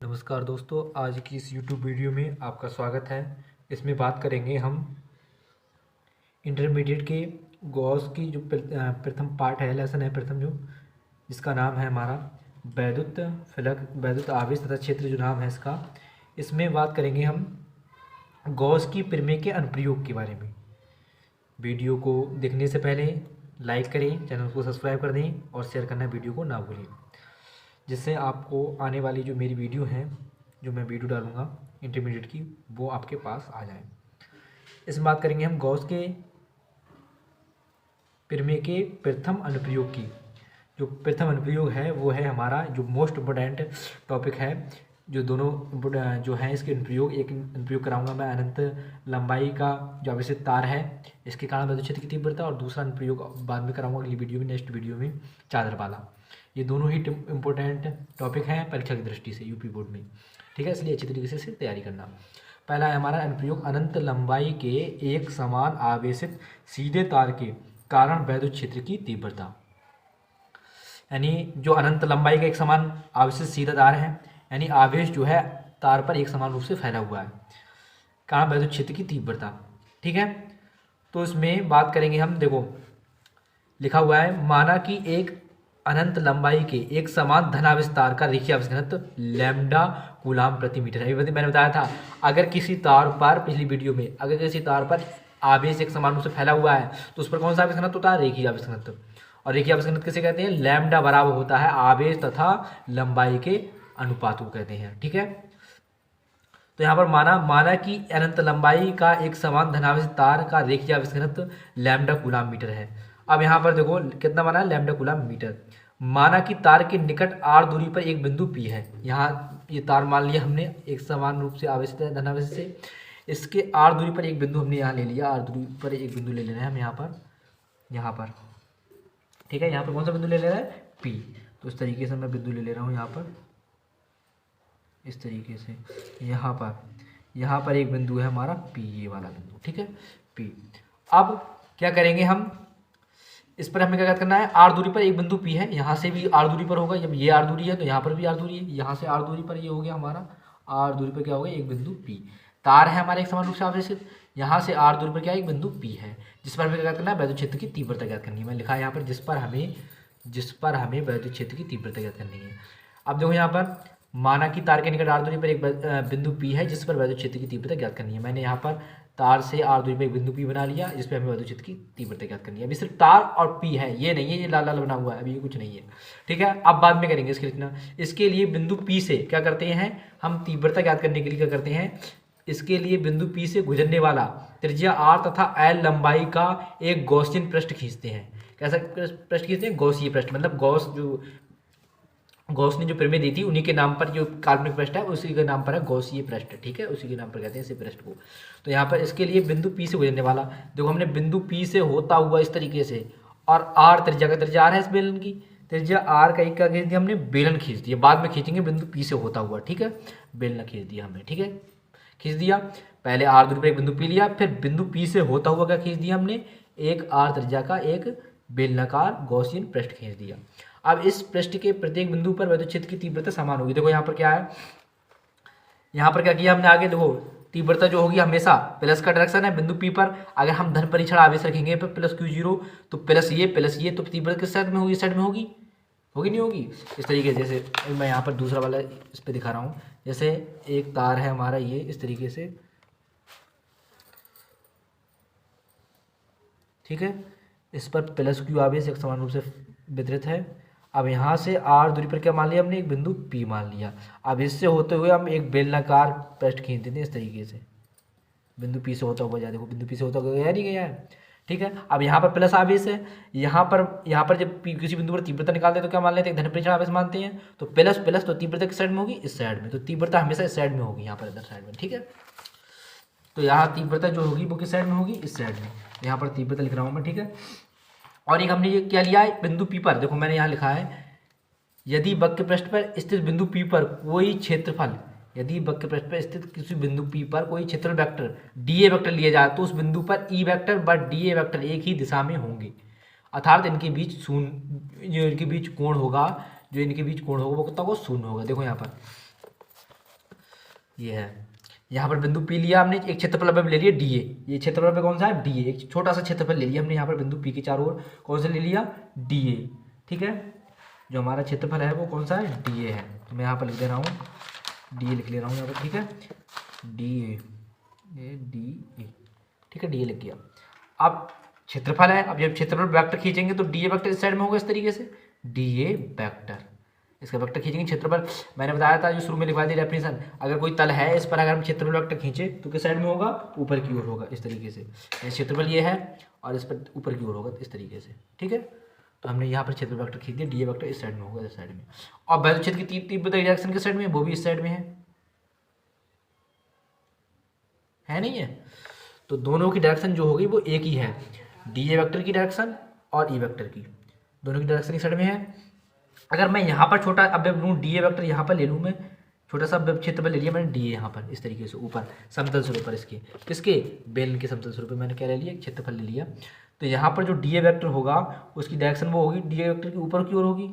नमस्कार दोस्तों, आज की इस YouTube वीडियो में आपका स्वागत है। इसमें बात करेंगे हम इंटरमीडिएट के गॉस की जो प्रथम पार्ट है, लेसन है प्रथम, जो जिसका नाम है हमारा वैद्युत फलक, वैद्युत आवेश तथा क्षेत्र, जो नाम है इसका। इसमें बात करेंगे हम गॉस की प्रमेय के अनुप्रयोग के बारे में। वीडियो को देखने से पहले लाइक करें, चैनल को सब्सक्राइब कर दें और शेयर करना वीडियो को ना भूलें, जिससे आपको आने वाली जो मेरी वीडियो है, जो मैं वीडियो डालूंगा इंटरमीडिएट की, वो आपके पास आ जाए। इसमें बात करेंगे हम गॉस के प्रमेय के प्रथम अनुप्रयोग की। जो प्रथम अनुप्रयोग है वो है हमारा जो मोस्ट इम्पोर्टेंट टॉपिक है। जो दोनों जो है इसके अनुप्रयोग, एक अनुप्रयोग कराऊंगा मैं अनंत लंबाई का जो आवेशित तार है, इसके कारण विद्युत क्षेत्र की तीव्रता, और दूसरा अनुप्रयोग बाद में कराऊंगा अगली वीडियो में, नेक्स्ट वीडियो में, चादर वाला। ये दोनों ही इम्पोर्टेंट टॉपिक हैं परीक्षा की दृष्टि से यूपी बोर्ड में, ठीक है। इसलिए अच्छी तरीके से तैयारी करना। पहला है हमारा अनुप्रयोग अनंत लंबाई के एक समान आवेशित सीधे तार के कारण वैद्युत क्षेत्र की तीव्रता। यानी जो अनंत लंबाई का एक समान आवेशित सीधा तार है, यानी आवेश जो है तार पर एक समान रूप से फैला हुआ है, कारण वैद्युत क्षेत्र की तीव्रता, ठीक है। तो इसमें बात करेंगे हम, देखो लिखा हुआ है, माना कि एक अनंत लंबाई के एक समान धनावेश तार का रेखीय आवेश घनत्व लैम्डा कूलाम प्रति मीटर है। मैंने बताया था, अगर किसी तार पर, पिछली वीडियो में, अगर किसी तार पर आवेश एक समान रूप से फैला हुआ है तो उस पर कौन सा आवेश घनत्व होता है? रेखीय आवेश घनत्व। और रेखीय आवेश घनत्व किसे कहते हैं? लैम्डा बराबर होता है आवेश तथा लंबाई के अनुपात को कहते हैं, ठीक है। तो यहाँ पर माना कि अनंत लंबाई का एक समान धनावेश तार का रेखीय आवेश घनत्व लैम्डा कूलाम मीटर है। अब यहाँ पर देखो कितना माना है? Lambda coulomb metre. माना कि तार के निकट r दूरी पर एक बिंदु P है। यहाँ ये तार मान लिया हमने एक समान रूप से आवेशित है धनावेश से, इसके r दूरी पर एक बिंदु हमने यहाँ ले लिया, r दूरी पर एक बिंदु ले लेना है हम यहाँ पर, ठीक है। यहाँ पर कौन सा बिंदु ले लेना है? P। तो इस तरीके से मैं बिंदु ले ले रहा हूँ यहाँ पर, इस तरीके से। यहाँ पर एक बिंदु है हमारा P, ये वाला बिंदु, ठीक है, P। अब क्या करेंगे हम, इस पर हमें क्या करना है? r दूरी पर एक बिंदु P है, यहाँ से भी r दूरी पर होगा। जब ये r दूरी है तो यहाँ पर भी r दूरी है, यहाँ से r दूरी पर ये हो गया हमारा, r दूरी पर क्या होगा? एक बिंदु P। तार है हमारे एक समान रूप से आवेशित, यहाँ से r दूरी पर क्या एक बिंदु P है, जिस पर हमें क्या करना है? वैद्युत क्षेत्र की तीव्रता ज्ञात करनी है। मैंने लिखा है यहाँ पर, जिस पर हमें वैद्युत क्षेत्र की तीव्रता ज्ञात करनी है। अब देखो यहाँ पर, माना कि तार के निकट r दूरी पर एक बिंदु P है, जिस पर वैद्युत क्षेत्र की तीव्रता ज्ञात करनी है। मैंने यहाँ पर तार से r दूरी पर एक बिंदु P बना लिया, जिस पे हमें वैद्युत क्षेत्र की तीव्रता ज्ञात करनी है। अभी सिर्फ तार और P है, ये नहीं है ये लाल लाल बना हुआ है, अभी ये कुछ नहीं है, ठीक है। अब बाद में करेंगे इसकी रचना। इसके लिए बिंदु P से क्या करते हैं हम? तीव्रता ज्ञात करने के लिए क्या करते हैं? इसके लिए बिंदु P से गुजरने वाला त्रिज्या r तथा l लंबाई का एक गॉसियन पृष्ठ खींचते हैं। कैसा पृष्ठ खींचते हैं? गॉसीय पृष्ठ। मतलब गॉस ने जो प्रमेय दी थी उन्हीं के नाम पर जो काल्पनिक पृष्ठ है उसी के नाम पर है गॉसीय पृष्ठ, ठीक है, उसी के नाम पर कहते हैं इस पृष्ठ को। तो यहाँ पर इसके लिए बिंदु P से गुजरने वाला, देखो हमने बिंदु P से होता हुआ इस तरीके से, और r त्रिज्या का त्रिज्या r है, इस बेलन की त्रिज्या r का एक का खींच दिया हमने, बेलन खींच दिया, बाद में खींचेंगे बिंदु P से होता हुआ, ठीक है, बेलन खींच दिया हमने, ठीक है, खींच दिया। पहले r दूरी पर एक बिंदु P लिया, फिर बिंदु P से होता हुआ क्या खींच दिया हमने? एक r त्रिज्या का एक बेलनाकार गॉसियन पृष्ठ खींच दिया। अब इस पृष्ठ के प्रत्येक बिंदु पर वैद्युत क्षेत्र की तीव्रता समान होगी। देखो यहाँ पर क्या है, यहाँ पर क्या किया हमने आगे, देखो तीव्रता जो होगी हमेशा प्लस का डायरेक्शन है बिंदु P पर। अगर हम धन परीक्षण आवेश रखेंगे पर प्लस Q0, तो प्लस ये, तो तीव्रता किस साइड में होगी? इस साइड में होगी नहीं होगी? इस तरीके से, जैसे मैं यहाँ पर दूसरा वाला इस पर दिखा रहा हूँ, जैसे एक तार है हमारा ये इस तरीके से, ठीक है, इस पर प्लस Q आवेश एक समान रूप से वितरित है। अब यहाँ से r दूरी पर क्या मान लिया हमने? एक बिंदु P मान लिया। अब इससे होते हुए हम एक बेलनाकार पृष्ठ खींच देते हैं इस तरीके से, बिंदु P से होता हुआ जा, देखो बिंदु P से होता हुआ गया नहीं गया है, ठीक है। अब यहाँ पर प्लस आवेश है, यहाँ पर जब किसी बिंदु पर तीव्रता निकालते हैं तो क्या मान लेते हैं? धन परीक्षण आवेश मानते हैं। तो प्लस तो तीव्रता किस साइड में होगी? इस साइड में। तो तीव्रता हमेशा इस साइड में होगी, यहाँ पर इधर साइड में, ठीक है। तो यहाँ तीव्रता जो होगी वो किस साइड में होगी? इस साइड में। यहाँ पर तीव्रता लिख रहा हूँ मैं, ठीक है। और एक हमने ये क्या लिया है? बिंदु P पर, देखो मैंने यहाँ लिखा है, यदि वक्र पृष्ठ पर स्थित बिंदु P पर कोई क्षेत्रफल, यदि वक्र पृष्ठ पर स्थित किसी बिंदु P पर कोई क्षेत्रफल वेक्टर dA वेक्टर लिया जाए तो उस बिंदु पर E वेक्टर व dA वेक्टर एक ही दिशा में होंगे, अर्थात इनके बीच शून्य, जो इनके बीच कोण होगा वो कितना होगा? शून्य होगा। देखो यहाँ पर ये है। यहाँ पर बिंदु पी लिया हमने, एक क्षेत्रफल अब ले लिया डी ए, ये क्षेत्रफल पे कौन सा है डी ए, एक छोटा सा क्षेत्रफल ले लिया हमने यहाँ पर बिंदु पी के चारों ओर, कौन सा ले लिया डी ए। ठीक है, जो हमारा क्षेत्रफल है वो कौन सा है डी ए है। तो मैं यहाँ पर लिख दे रहा हूँ डी ए, लिख ले रहा हूँ यहाँ पर। ठीक है, डी ए डी ए, ठीक है, डी ए लिख गया। अब क्षेत्रफल है, अब जब क्षेत्रफल वेक्टर खींचेंगे तो डी ए वेक्टर इस साइड में होगा इस तरीके से, डी ए वेक्टर, इसका वेक्टर खींचेंगे क्षेत्रफल। मैंने बताया था जो शुरू में लिखवा दी डेफिनेशन, अगर कोई तल है इस पर अगर हम क्षेत्रफल वेक्टर खींचे तो किस साइड में होगा ऊपर की ओर होगा इस तरीके से। ये क्षेत्रफल ये है और इस पर ऊपर की ओर होगा इस तरीके से। ठीक है, तो हमने यहाँ पर क्षेत्रफल वेक्टर खींच दिया, डी ए वेक्टर इस साइड में होगा इस साइड में। और वैद्युत क्षेत्र की तीव्रता डायरेक्शन किस साइड में, वो भी इस साइड में है नहीं है। तो दोनों की डायरेक्शन जो होगी वो एक ही है, डी ए वेक्टर की डायरेक्शन और ई वेक्टर की, दोनों की डायरेक्शन इस साइड में है। अगर मैं यहाँ पर छोटा अब लूँ डी ए वेक्टर, यहाँ पर ले लूँ मैं छोटा सा क्षेत्रफल ले लिया मैंने डी ए यहाँ पर इस तरीके से ऊपर समतल स्वरूप पर, इसके किसके बेलन के समतल स्वरूप पर मैंने क्या ले लिया क्षेत्रफल ले लिया। तो यहाँ पर जो डी ए वेक्टर होगा उसकी डायरेक्शन वो होगी डी ए वेक्टर की ऊपर की ओर होगी,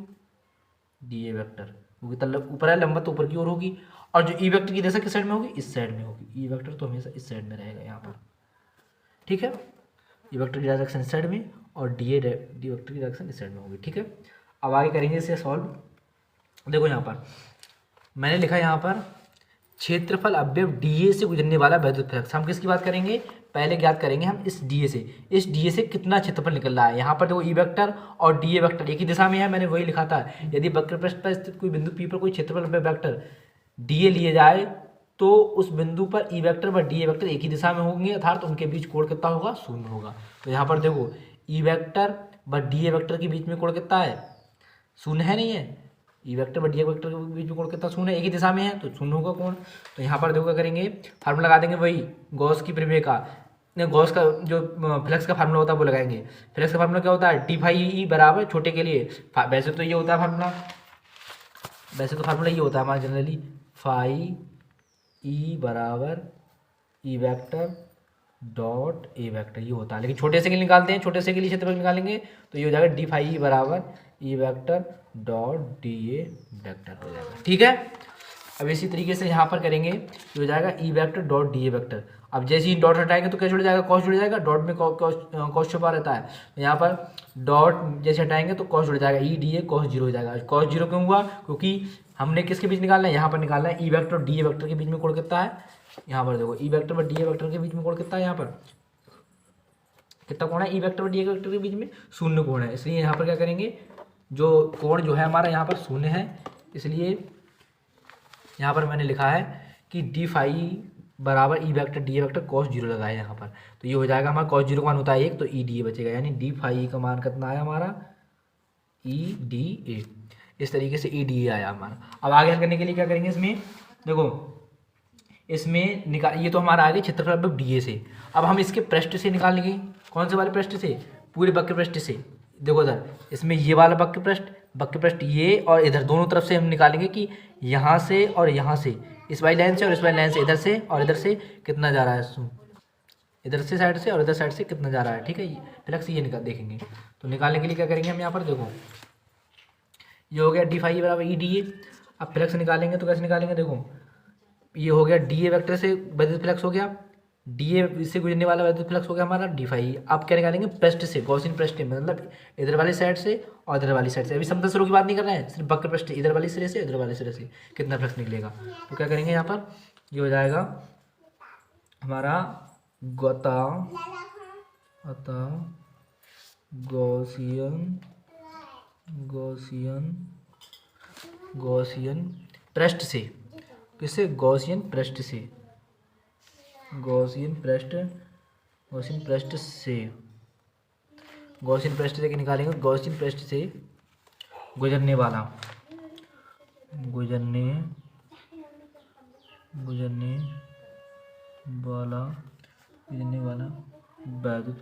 डी ए वेक्टर क्योंकि तल ऊपर है लंबा तो ऊपर की ओर होगी। और जो ई वेक्टर की दिशा किस साइड में होगी इस साइड में होगी, ई वेक्टर तो हमेशा इस साइड में रहेगा यहाँ पर। ठीक है, ई वेक्टर की डायरेक्शन इस साइड में और डी वेक्टर की डायरेक्शन इस साइड में होगी। ठीक है, अब आगे करेंगे इसे सॉल्व। देखो यहाँ पर मैंने लिखा यहाँ पर क्षेत्रफल अवयव डीए से गुजरने वाला वैद्युत फ्लक्स। हम किसकी बात करेंगे, पहले ज्ञात करेंगे हम इस डीए से, इस डीए से कितना क्षेत्रफल निकल रहा है। यहाँ पर देखो ई वेक्टर और डीए वेक्टर एक ही दिशा में है, मैंने वही लिखा था। यदि वक्र पृष्ठ पर स्थित कोई बिंदु पी पर कोई क्षेत्रफल वेक्टर डीए लिए जाए तो उस बिंदु पर ई वेक्टर व डी ए वेक्टर एक ही दिशा में होंगे, अर्थात उनके बीच कोण कितना होगा शून्य होगा। तो यहाँ पर देखो ई वेक्टर व डी ए वेक्टर के बीच में कोण कितना है शून्य है, नहीं है। ई वेक्टर व डी ए वेक्टर के बीच में कोण कितना शून्य है, एक ही दिशा में है तो शून्य होगा कोण। तो यहाँ पर देखो क्या करेंगे फार्मूला लगा देंगे वही गॉस की प्रमेय का, गॉस का जो फ्लक्स का फार्मूला होता है वो लगाएंगे। फ्लक्स का फार्मूला क्या होता है डी फाई ई बराबर छोटे के लिए, वैसे तो ये होता है फार्मूला, वैसे तो फार्मूला ये होता है हमारा जनरली फाई ई बराबर E vector dot A vector ये होता है, लेकिन छोटे से के लिए निकालते हैं, छोटे से के लिए क्षेत्रफल निकालेंगे तो ये हो जाएगा डी फाई ई बराबर E vector dot D A vector हो जाएगा। ठीक है, अब इसी तरीके से यहाँ पर करेंगे ये हो जाएगा E vector dot D A vector. अब जैसे ही डॉट हटाएंगे तो क्या जुड़ जाएगा कॉस जुड़ जाएगा, डॉट में कॉस छुपा रहता है, तो यहाँ पर डॉट जैसे हटाएंगे तो कॉस जुड़ जाएगा, ई डी ए कॉस जीरो हो जाएगा। कॉस जीरो क्यों हुआ, क्योंकि हमने किसके बीच निकालना है यहाँ पर निकालना है ई वेक्टर और डी ए वेक्टर के बीच में कोण कितना है। यहाँ पर देखो ई वेक्टर व डी ए वेक्टर के बीच में कोण कितना है, यहाँ पर कितना कोण है ई वेक्टर व डी ए वेक्टर के बीच में शून्य कोण है, इसलिए यहाँ पर क्या करेंगे जो कोण जो है हमारा यहाँ पर शून्य है, इसलिए यहाँ पर मैंने लिखा है कि डी फाई बराबर E vector D A vector cos zero लगाए यहाँ पर। तो ये हो जाएगा हमारा कॉस जीरो का मान होता है 1 तो ई डी ए बचेगा, यानी डी फाई का मान कितना आया हमारा ई डी ए, इस तरीके से ई डी ए आया हमारा। अब आगे हल करने के लिए क्या करेंगे इसमें देखो इसमें निकाल, ये तो हमारा आ गया क्षेत्रफल डी ए से। अब हम इसके पृष्ठ से निकाल लेंगे, कौन से वाले पृष्ठ से, पूरे वक्र पृष्ठ से। देखो इधर इसमें ये वाला वक्र पृष्ठ ये और इधर दोनों तरफ से हम निकालेंगे कि यहाँ से और यहाँ से, इस वाली लाइन से और इस वाली लाइन से, इधर से और इधर से कितना जा रहा है, इधर से साइड से और इधर साइड से कितना जा रहा है। ठीक है, फ्लक्स ये निकाल देखेंगे। तो निकालने के लिए क्या करेंगे हम यहाँ पर देखो ये हो गया डी फाई बराबर ई डी ए। अब फ्लक्स निकालेंगे तो कैसे निकालेंगे, देखो ये हो गया डी ए वेक्टर से वैद्युत फ्लक्स हो गया, डी ए से गुजरने वाला वैद्युत फ्लक्स हो गया हमारा डी फाई। अब क्या निकालेंगे पृष्ठ से, गॉसियन पृष्ठ मतलब इधर वाली साइड से और इधर वाली साइड से। अभी समतल स्वरूप की बात नहीं कर रहे हैं, सिर्फ वक्र पृष्ठ इधर वाली सिरे से इधर वाले सिरे से कितना फ्लक्स निकलेगा। तो क्या करेंगे यहाँ पर ये हो जाएगा हमारा गॉसियन पृष्ठ से, किससे गॉसियन पृष्ठ से, गॉसियन पृष्ठ से निकालेंगे, गॉसियन पृष्ठ से गुजरने वाला वैद्युत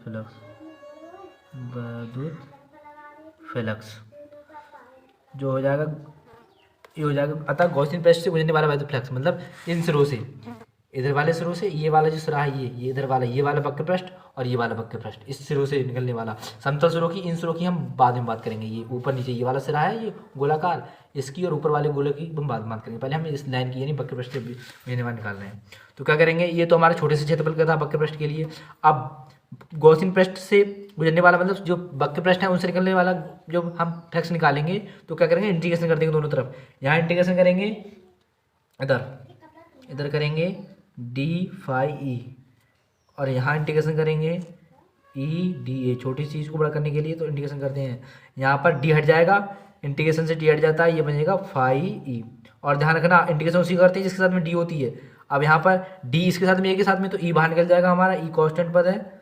फ्लक्स जो हो जाएगा ये हो जाएगा। अतः गॉसियन पृष्ठ से गुजरने वाला वैद्युत फ्लक्स मतलब इन सिरों से इधर वाले सिरों से ये वाला जो सिरा है ये इधर वाला, ये वाला वक्र पृष्ठ और ये वाला वक्र पृष्ठ, इस सिरों से निकलने वाला समतल सिरों की, इन सिरों की हम बाद में बात करेंगे। ये ऊपर नीचे ये वाला सिरा है ये गोलाकार, इसकी और ऊपर वाले गोले की हम बाद में बात करेंगे। पहले हम इस लाइन की यानी वक्र पृष्ठ के निकाल रहे हैं। तो क्या करेंगे, ये तो हमारे छोटे से क्षेत्रफल का था वक्र पृष्ठ के लिए। अब गॉसियन पृष्ठ से गुजरने वाला मतलब जो वक्र पृष्ठ है उनसे निकलने वाला जब हम फ्लक्स निकालेंगे तो क्या करेंगे, इंटीग्रेशन कर देंगे दोनों तरफ। यहाँ इंटीग्रेशन करेंगे, इधर करेंगे डी फाई ई, और यहाँ इंटीग्रेशन करेंगे ई डी ए। छोटी चीज़ को बड़ा करने के लिए तो इंटीग्रेशन करते हैं। यहाँ पर डी हट जाएगा, इंटीग्रेशन से डी हट जाता है, ये बनेगा फाई ई। और ध्यान रखना इंटीग्रेशन उसी करते हैं जिसके साथ में डी होती है। अब यहाँ पर डी इसके साथ में ए के साथ में, तो ई बाहर निकल जाएगा हमारा, ई कांस्टेंट पद है,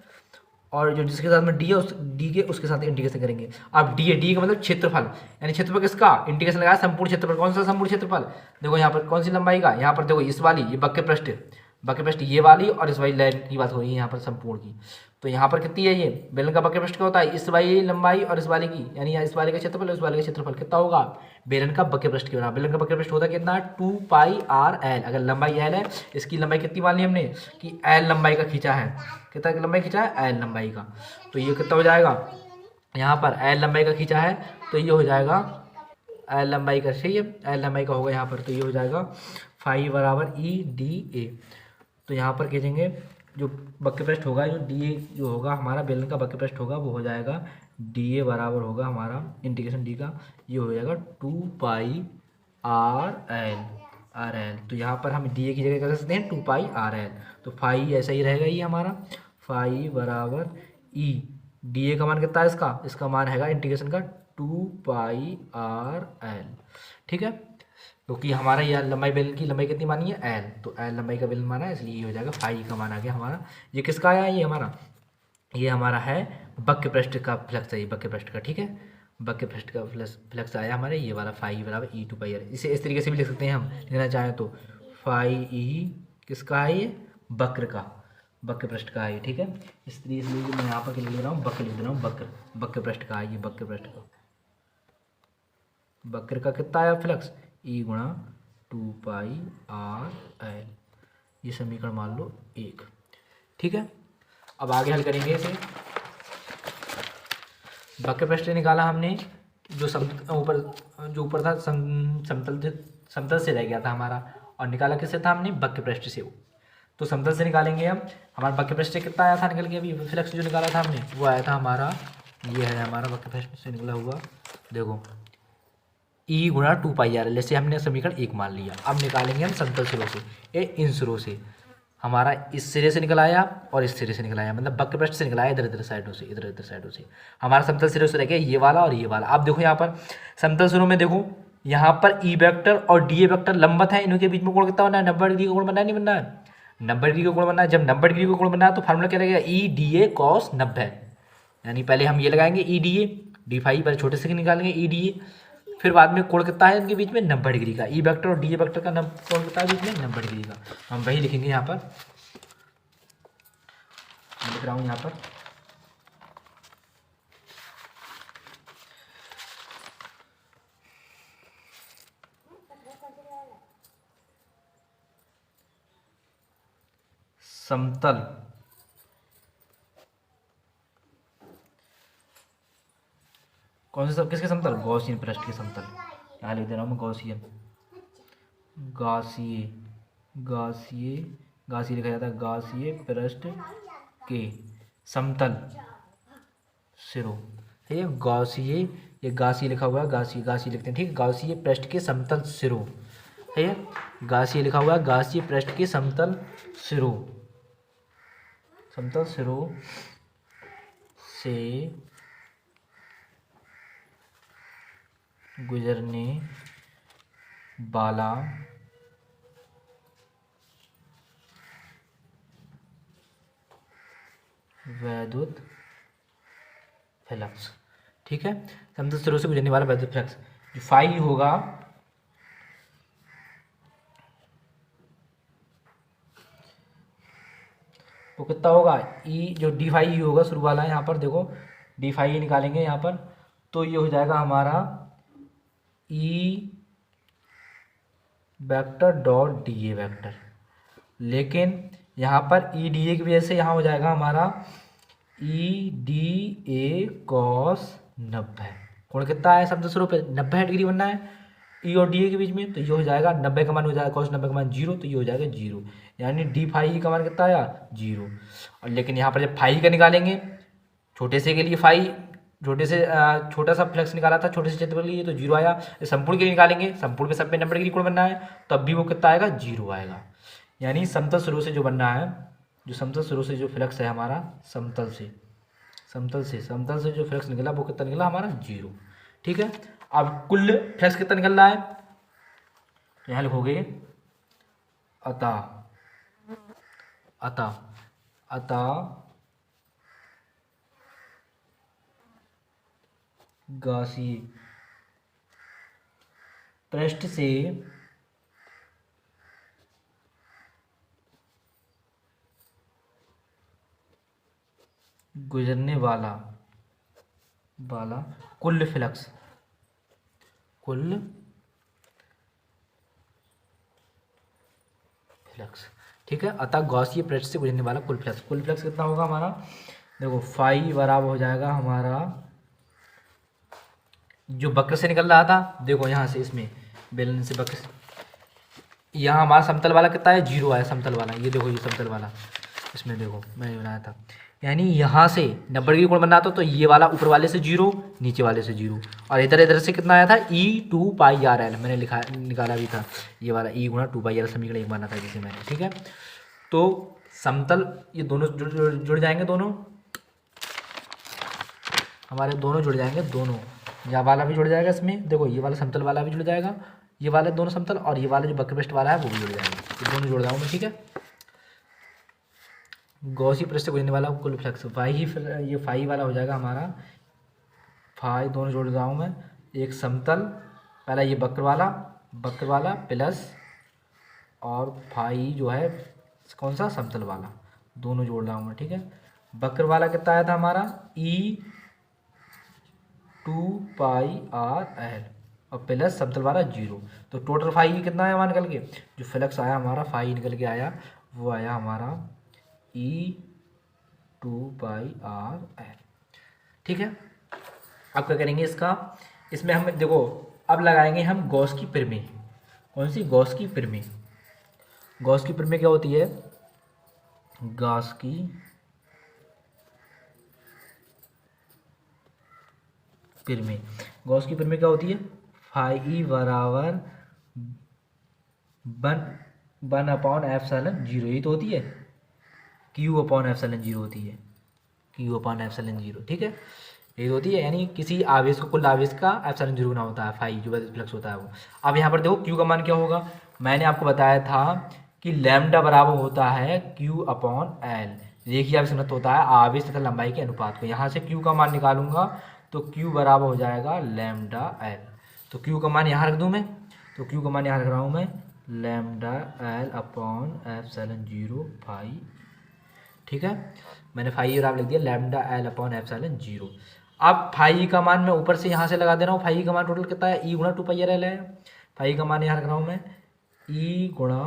और जो जिसके साथ में डी है उस डी के उसके साथ इंटीग्रेशन करेंगे। अब डी है, डी का मतलब क्षेत्रफल, यानी क्षेत्रफल किसका, इंटीग्रेशन लगाया संपूर्ण क्षेत्रफल। कौन सा संपूर्ण क्षेत्रफल, देखो यहाँ पर कौन सी लंबाई का, यहाँ पर देखो इस वाली, ये वक्र पृष्ठ ये वाली, और इस वाली लाइन की बात हो रही है यहाँ पर संपूर्ण की। तो यहाँ पर कितनी है, ये बेलन का वक्र पृष्ठ क्या होता है, इस वाली लंबाई और इस वाले की, यानी इस वाले का क्षेत्रफल इस वाले का क्षेत्रफल कितना होगा, बेलन का वक्र पृष्ठ के बराबर। बेलन का वक्र पृष्ठ होता है कितना, 2πr l। अगर लंबाई l है, इसकी लंबाई कितनी मान ली हमने कि l लंबाई का खींचा है, कितना लंबाई खींचा है, l लंबाई का। तो ये कितना हो जाएगा, यहाँ पर l लंबाई का खींचा है तो ये हो जाएगा l लंबाई का, सही है, l लंबाई का होगा यहाँ पर, तो ये हो जाएगा फाई बराबर ई डी ए। तो यहाँ पर खींचेंगे जो वक्र पृष्ठ होगा, जो डी ए जो होगा हमारा बेलन का वक्र पृष्ठ होगा, वो हो जाएगा डी ए बराबर होगा हमारा इंटीग्रेशन डी का, ये हो जाएगा 2πr l। तो यहाँ पर हम डी ए की जगह कर सकते हैं 2πr l। तो फाई ऐसा ही रहेगा, ये हमारा फाई बराबर ई, डी ए का मान कितना है, इसका मान हैगा इंटीग्रेशन का 2πr l। ठीक है, क्योंकि हमारा यह लंबाई बेलन की लंबाई कितनी मानी है, एल, तो एल लंबाई का बेलन माना है, इसलिए ये हो जाएगा फाई का मान आ गया हमारा। ये किसका आया, ये हमारा है वक्र पृष्ठ का फ्लक्स है, ये वक्र पृष्ठ का, ठीक है, वक्र पृष्ठ का फ्लक्स आया हमारे, ये वाला फाई बराबर ई 2πr। इसे इस तरीके से भी लिख सकते हैं हम, लिखना चाहें तो फाई ई किसका है, ये वक्र पृष्ठ का है, ठीक है। इस तरीके से मैं यहाँ पर लिख रहा हूँ, वक्र लिख रहा हूँ, वक्र पृष्ठ का है, ये वक्र पृष्ठ का, वक्र का कितना आया फ्लक्स, ई गुणा 2πr l। ये समीकरण मान लो 1, ठीक है। अब आगे हल करेंगे इसे। वक्र पृष्ठ निकाला हमने, जो ऊपर था समतल से रह गया था हमारा, और निकाला किससे था हमने, वक्र पृष्ठ से। तो समतल से निकालेंगे हम, हमारा वक्र पृष्ठ से कितना आया था निकल के, अभी फ्लक्स जो निकाला था हमने वो आया था हमारा, ये है हमारा वक्र पृष्ठ से निकला हुआ, देखो ई गुणा 2πr, जैसे हमने समीकरण 1 मान लिया। अब निकालेंगे हम समतल सिरों से, इन सिरों से, हमारा इस सिरे से निकल आया और इस सिरे से निकल आया, मतलब वक्र पृष्ठ से निकल आया इधर साइडों से, हमारा समतल सिरों से रह गया ये वाला और ये वाला। अब देखो यहाँ पर समतल सिरों में देखो, यहाँ पर ई वेक्टर और डी ए वेक्टर लंबवत है, इनके बीच में कोण कितना बनना है, 90 डिग्री का कोण बनना है, नहीं बनना है, 90 डिग्री का कोण बनना है। जब 90 डिग्री का कोण बनना है तो फार्मूला क्या रहेगा, ई डी ए कॉस 90, यानी पहले हम ये लगाएंगे E D A, D phi पहले छोटे से निकालेंगे ई डी ए, फिर बाद में कोण कितना है इनके बीच में, 90 डिग्री का। ई वेक्टर और डी ए वेक्टर का कोण कितना है बीच में, 90 डिग्री का। हम वही लिखेंगे यहाँ पर, मैं लिख रहा हूँ यहाँ पर, समतल कौन से सब, किसके समतल, गॉसियन पृष्ठ के समतल। यहाँ लिख दे रहा हूँ मैं गॉसियन, गासिए लिखा जाता है, गासिए पृष्ठ के समतल सिरों, है गॉसिए, ये गासिए लिखा हुआ है, गासिए लिखते हैं, ठीक है, गासिए पृष्ठ के समतल सिरों, है गासिए लिखा हुआ है, गासिए पृष्ठ के समतल सिरों से गुजरने वाला वैद्युत फ्लक्स, ठीक है, समतल सिरों से गुजरने वाला वैद्युत फ्लक्स जो फाई होगा, वो कितना होगा, ई जो डी फाई ई होगा शुरू वाला है, यहाँ पर देखो डी फाई ई निकालेंगे यहाँ पर, तो ये हो जाएगा हमारा E vector dot D A vector, लेकिन यहाँ पर ई डी ए की वजह से यहाँ हो जाएगा हमारा ई डी ए कॉस 90। कोण कितना है समतल स्वरूप पे 90 डिग्री बनना है ई और डी ए के बीच में, तो ये हो जाएगा 90 का मान हो जाएगा कॉस 90 का मान 0, तो ये हो जाएगा 0, यानी डी फाई का मान कितना आया 0। और लेकिन यहाँ पर जब फाई का निकालेंगे, छोटे से के लिए फाई छोटे से छोटा सा फ्लक्स निकाला था छोटे से क्षेत्र के लिए, तो 0 आया। संपूर्ण के लिए निकालेंगे, संपूर्ण पे सब पे 90 डिग्री कोण बनना है, तब भी वो कितना आएगा 0 आएगा। यानी समतल स्वरूप से जो बनना है, जो समतल स्वरूप से जो फ्लक्स है हमारा समतल से जो फ्लक्स निकला वो कितना निकला हमारा 0। ठीक है, अब कुल फ्लक्स कितना निकल रहा है, तो यहाँ लिखोगे अतः गॉसीय पृष्ठ से गुजरने वाला कुल फ्लक्स ठीक है, अतः गॉसीय पृष्ठ से गुजरने वाला कुल फ्लक्स कितना होगा हमारा, देखो फाई बराबर हो जाएगा हमारा जो वक्र से निकल रहा था, देखो यहाँ से इसमें बेलन से वक्र यहाँ हमारा समतल वाला कितना है 0 आया समतल वाला, ये देखो ये समतल वाला इसमें देखो मैंने बनाया था, यानी यहाँ से 90 डिग्री कोण बनना था, तो ये वाला ऊपर वाले से 0 नीचे वाले से 0, और इधर से कितना आया था E2 पाई आर एल, मैंने निकाला भी था ये वाला E गुणा 2 पाई आर समीकरण एक माना था जिसे मैंने। ठीक है, तो समतल ये दोनों जुड़ जाएंगे, दोनों हमारे दोनों जुड़ जाएंगे, दोनों यह वाला भी जुड़ जाएगा इसमें, देखो ये वाला समतल वाला भी जुड़ जाएगा, ये वाले दोनों समतल, और ये वाला जो वक्र पृष्ठ वाला है वो भी जुड़ जाएगा, ये दोनों जोड़ रहा हूँ मैं। ठीक है, गॉसी पृष्ठ से गुजरने वाला कुल फ्लक्स फाई, फिर ये फाई वाला हो जाएगा हमारा, फाई दोनों जोड़ रहा हूँ मैं, एक समतल पहला ये वक्र वाला प्लस और फाई जो है कौन सा समतल वाला, दोनों जोड़ रहा हूँ मैं। ठीक है, वक्र वाला कितना आया था हमारा E2 पाई आर एल और प्लस समतल वाला 0, तो टोटल फाई कितना आया वहाँ निकल के, जो फ्लक्स आया हमारा फाई निकल के आया वो आया हमारा E2 पाई आर एल। ठीक है, अब क्या करेंगे इसमें हम देखो अब लगाएंगे हम गॉस की प्रमेय। कौन सी, गॉस की प्रमेय। गॉस की प्रमेय क्या होती है, गॉस की प्रमेय क्या होती है, फाई बराबर 1/एप्सिलॉन 0, यही तो होती है, Q/एप्सिलॉन 0 होती है, Q/एप्सिलॉन 0। ठीक है, यही होती है, यानी किसी आवेश को कुल आवेश का एप्सिलॉन 0 ना होता है, फाई जो फ्लक्स होता है वो। अब यहाँ पर देखो Q का मान क्या होगा, मैंने आपको बताया था कि लैम्डा बराबर होता है Q/L, रेखीय आवेश घनत्व होता है आवेश तथा लंबाई के अनुपात को। यहाँ से Q का मान निकालूंगा तो Q बराबर हो जाएगा लैम्डा L, तो Q का मान यहाँ रख दूँ मैं, तो Q का मान यहाँ रख रहा हूँ मैं लैम्डा L/एप्सिलॉन 0 फाई। ठीक है, मैंने फाई बराबर लिख दिया लैम्डा L/एप्सिलॉन 0। अब फाई का मान मैं ऊपर से यहाँ से लगा दे रहा हूँ, फाई का मान टोटल कितना है E गुणा 2 पाई आर एल है, फाई का मान यहाँ रख रहा हूँ मैं E गुणा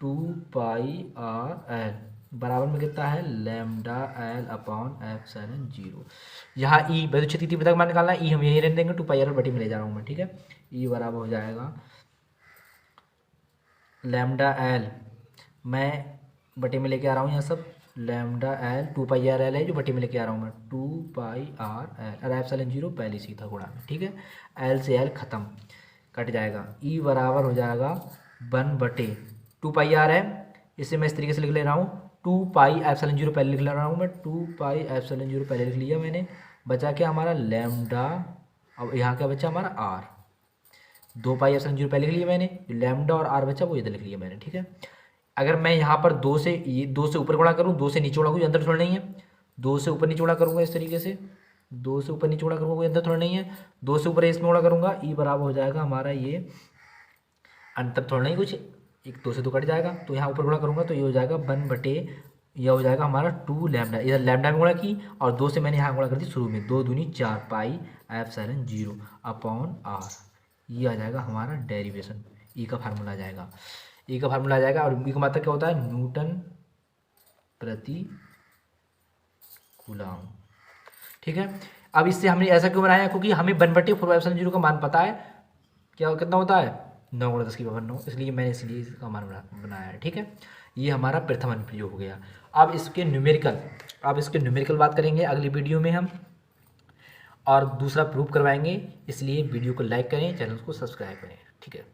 2 पाई आर एल बराबर में कितना है लैम्डा L/एप्सिलॉन 0। यहाँ ई वैद्युत क्षेत्र तीव्रता का मान निकालना है, ई हम यही रहने देंगे 2 पाई आर बटी में ले जा रहा हूँ मैं। ठीक है, ई बराबर हो जाएगा लैम्डा एल, मैं बटे में लेके आ रहा हूँ यहाँ सब, लैम्डा एल 2 पाई आर एल है जो बटे में लेके आ रहा हूँ मैं 2 पाई आर एल, और एप्सिलॉन 0 पहले से था गुणा में। ठीक है, एल से एल खत्म, कट जाएगा, ई बराबर हो जाएगा 1/2 पाई आर है, इसे मैं इस तरीके से लिख ले रहा हूँ 2 पाई एप्सिलॉन 0 पहले लिख ले रहा हूँ मैं, 2 पाई एप्सिलॉन 0 पहले लिख लिया मैंने, बचा क्या हमारा लैम्डा, अब यहाँ क्या बचा हमारा आर, 2 पाई एप्सिलॉन 0 पहले लिख लिया मैंने, लैम्डा और आर बचा वो इधर लिख लिया मैंने। ठीक है, अगर मैं यहाँ पर 2 से ऊपर गुणा करूँ, 2 से नीचे गुणा कोई अंदर थोड़ा नहीं है, 2 से ऊपर नीचे गुणा करूँगा इस तरीके से, 2 से ऊपर नीचे गुणा करूँगा कोई अंदर थोड़ा नहीं है, 2 से ऊपर इसमें गुणा करूँगा, ई बराबर हो जाएगा हमारा ये अंतर थोड़ा नहीं कुछ, एक 2 से 2 कट जाएगा, तो यहाँ ऊपर गुणा करूँगा तो ये हो जाएगा 1/, यह हो जाएगा हमारा 2 लैम्डा, इधर लैम्डा में गुणा की और 2 से मैंने यहाँ गुणा कर दी शुरू में, 2 दूनी 4 पाई एप्सिलॉन 0 अपॉन आर, ये आ जाएगा हमारा डेरिवेशन, ई का फार्मूला आ जाएगा। ई का फार्मूला आ जाएगा। और बी का मात्रक क्या होता है, न्यूटन प्रति कूलम। ठीक है, अब इससे हमने ऐसा क्यों बनाया, क्योंकि हमें 1/4 का मान पता है, क्या कितना होता है, 9×10⁹ इसलिए इसका मान बनाया है। ठीक है, ये हमारा प्रथम अनुप्रयोग हो गया। अब इसके न्यूमेरिकल बात करेंगे अगली वीडियो में हम, और दूसरा प्रूफ करवाएंगे। इसलिए वीडियो को लाइक करें, चैनल को सब्सक्राइब करें। ठीक है।